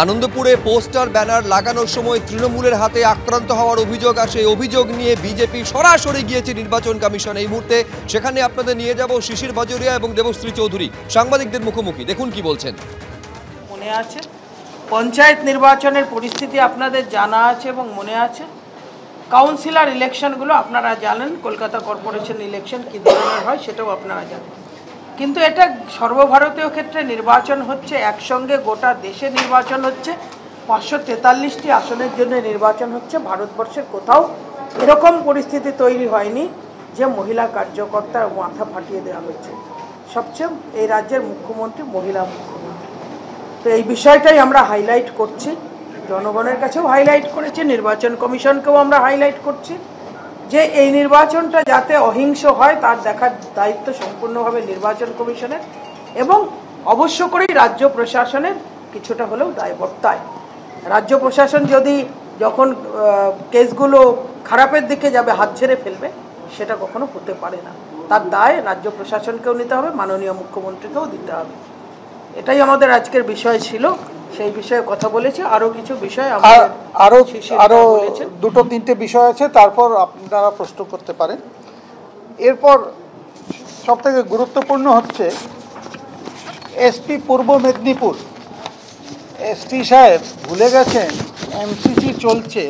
আনন্দপুরে poster banner লাগানোর সময় তৃণমূলের হাতে আক্রান্ত হওয়ার অভিযোগ আসে। অভিযোগ নিয়ে বিজেপি সরাসরি গিয়েছে নির্বাচন কমিশন। এই মুহূর্তে সেখানে আপনাদের নিয়ে যাব শিশির বাজোরিয়া এবং দেবশ্রী চৌধুরী সাংবাদিকদের মুখোমুখি। দেখুন কি বলছেন। মনে আছে পঞ্চায়েত নির্বাচনের পরিস্থিতি আপনাদের জানা আছে এবং মনে আছে। কাউন্সিলর ইলেকশনগুলো আপনারা জানেন, কলকাতা কর্পোরেশন ইলেকশন কী ধরনের হয় সেটাও আপনারা জানেন। কিন্তু এটা সর্বভারতীয় ক্ষেত্রে নির্বাচন হচ্ছে, একসঙ্গে গোটা দেশে নির্বাচন হচ্ছে, 543টি আসনের জন্য নির্বাচন হচ্ছে। ভারতবর্ষের কোথাও এরকম পরিস্থিতি তৈরি হয়নি যে মহিলা কার্যকর্তার মাথা ফাটিয়ে দেওয়া হচ্ছে। সবচেয়ে এই রাজ্যের মুখ্যমন্ত্রী মহিলা মুখ্যমন্ত্রী। তো এই বিষয়টাই আমরা হাইলাইট করছি, জনগণের কাছেও হাইলাইট করেছি, নির্বাচন কমিশনকেও আমরা হাইলাইট করছি যে এই নির্বাচনটা যাতে অহিংস হয় তার দেখার দায়িত্ব সম্পূর্ণভাবে নির্বাচন কমিশনের এবং অবশ্য করেই রাজ্য প্রশাসনের কিছুটা হলেও দায়বদ্ধতায়। রাজ্য প্রশাসন যদি যখন কেসগুলো খারাপের দিকে যাবে হাত ছেড়ে ফেলবে, সেটা কখনো হতে পারে না। তার দায় রাজ্য প্রশাসনকেও নিতে হবে, মাননীয় মুখ্যমন্ত্রীকেও দিতে হবে। এটাই আমাদের আজকের বিষয় ছিল, সেই বিষয়ে কথা বলেছি। আরও কিছু বিষয় আরো দুটো তিনটে বিষয় আছে, তারপর আপনারা প্রশ্ন করতে পারেন। এরপর সবথেকে গুরুত্বপূর্ণ হচ্ছে এসপি পূর্ব মেদিনীপুর এসপি সাহেব ভুলে গেছেন এমসিসি চলছে,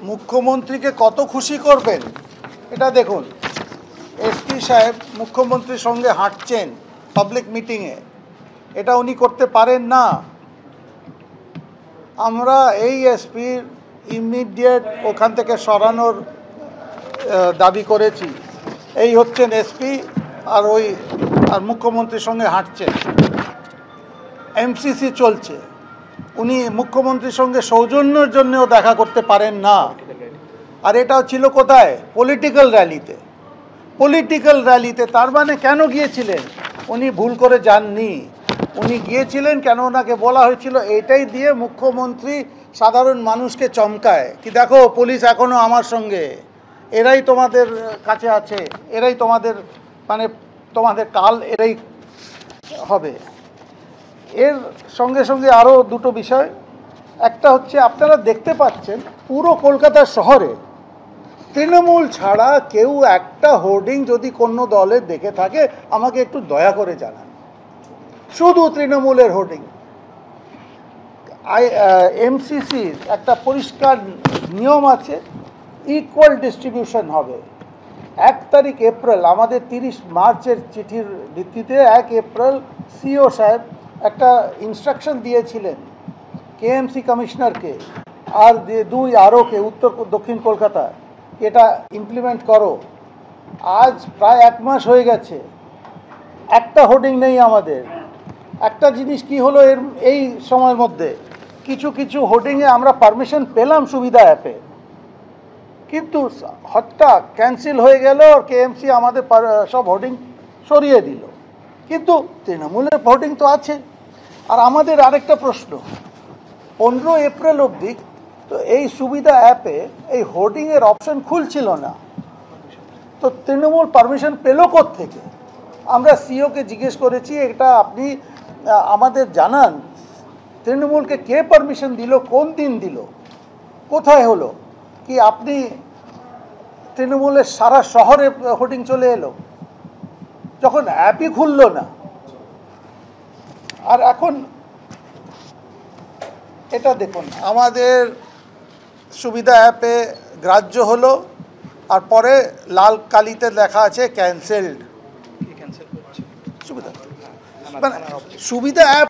মুখ্যমন্ত্রীকে কত খুশি করবেন এটা দেখুন। এসপি সাহেব মুখ্যমন্ত্রীর সঙ্গে হাঁটছেন পাবলিক মিটিংয়ে, এটা উনি করতে পারেন না। আমরা এই এসপির ইমিডিয়েট ওখান থেকে সরানোর দাবি করেছি। এই হচ্ছেন এসপি আর মুখ্যমন্ত্রীর সঙ্গে হাঁটছেন, এমসিসি চলছে, উনি মুখ্যমন্ত্রীর সঙ্গে সৌজন্যের জন্যও দেখা করতে পারেন না। আর এটাও ছিল কোথায়? পলিটিক্যাল র্যালিতে। তার মানে কেন গিয়েছিলেন? উনি ভুল করে যাননি, উনি গিয়েছিলেন কেন ওনাকে বলা হয়েছিল এটাই দিয়ে মুখ্যমন্ত্রী সাধারণ মানুষকে চমকায় কি দেখো পুলিশ এখনও আমার সঙ্গে, এরাই তোমাদের কাছে আছে, এরাই তোমাদের তোমাদের কাল এরাই হবে। এর সঙ্গে সঙ্গে আরও দুটো বিষয়। একটা হচ্ছে আপনারা দেখতে পাচ্ছেন পুরো কলকাতা শহরে তৃণমূল ছাড়া কেউ একটা হোর্ডিং যদি কোনো দলের দেখে থাকে আমাকে একটু দয়া করে জানান, শুধু তৃণমূলের হোর্ডিং। এমসিসির একটা পরিষ্কার নিয়ম আছে, ইকুয়াল ডিস্ট্রিবিউশন হবে। 1 তারিখ এপ্রিল আমাদের 30 মার্চের চিঠির ভিত্তিতে 1 এপ্রিল সিও সাহেব একটা ইনস্ট্রাকশন দিয়েছিলেন কেএমসি কমিশনারকে আর 2 আরওকে উত্তর দক্ষিণ কলকাতা, এটা ইমপ্লিমেন্ট করো। আজ প্রায় 1 মাস হয়ে গেছে, একটা হোর্ডিং নেই আমাদের। একটা জিনিস কি হলো এই সময়ের মধ্যে, কিছু হোর্ডিংয়ে আমরা পারমিশন পেলাম সুবিধা অ্যাপে, কিন্তু হঠাৎ ক্যান্সেল হয়ে গেল, কেএমসি আমাদের সব হোর্ডিং সরিয়ে দিল। কিন্তু তৃণমূলের হোর্ডিং তো আছে। আর আমাদের আরেকটা প্রশ্ন, 15 এপ্রিল অবধি তো এই সুবিধা অ্যাপে এই হোর্ডিংয়ের অপশন খুলছিল না, তো তৃণমূল পারমিশন পেল কোত্থেকে? আমরা সিওকে জিজ্ঞেস করেছি, এটা আপনি আমাদের জানান তৃণমূলকে কে পারমিশন দিল, কোন দিন দিল, কোথায় হলো? কি আপনি তৃণমূলের সারা শহরে হোর্ডিং চলে এলো যখন অ্যাপই খুলল না। আর এখন এটা দেখুন, আমাদের সুবিধা অ্যাপে গ্রাহ্য হলো আর পরে লাল কালিতে লেখা আছে ক্যান্সেলড। সুবিধা অ্যাপ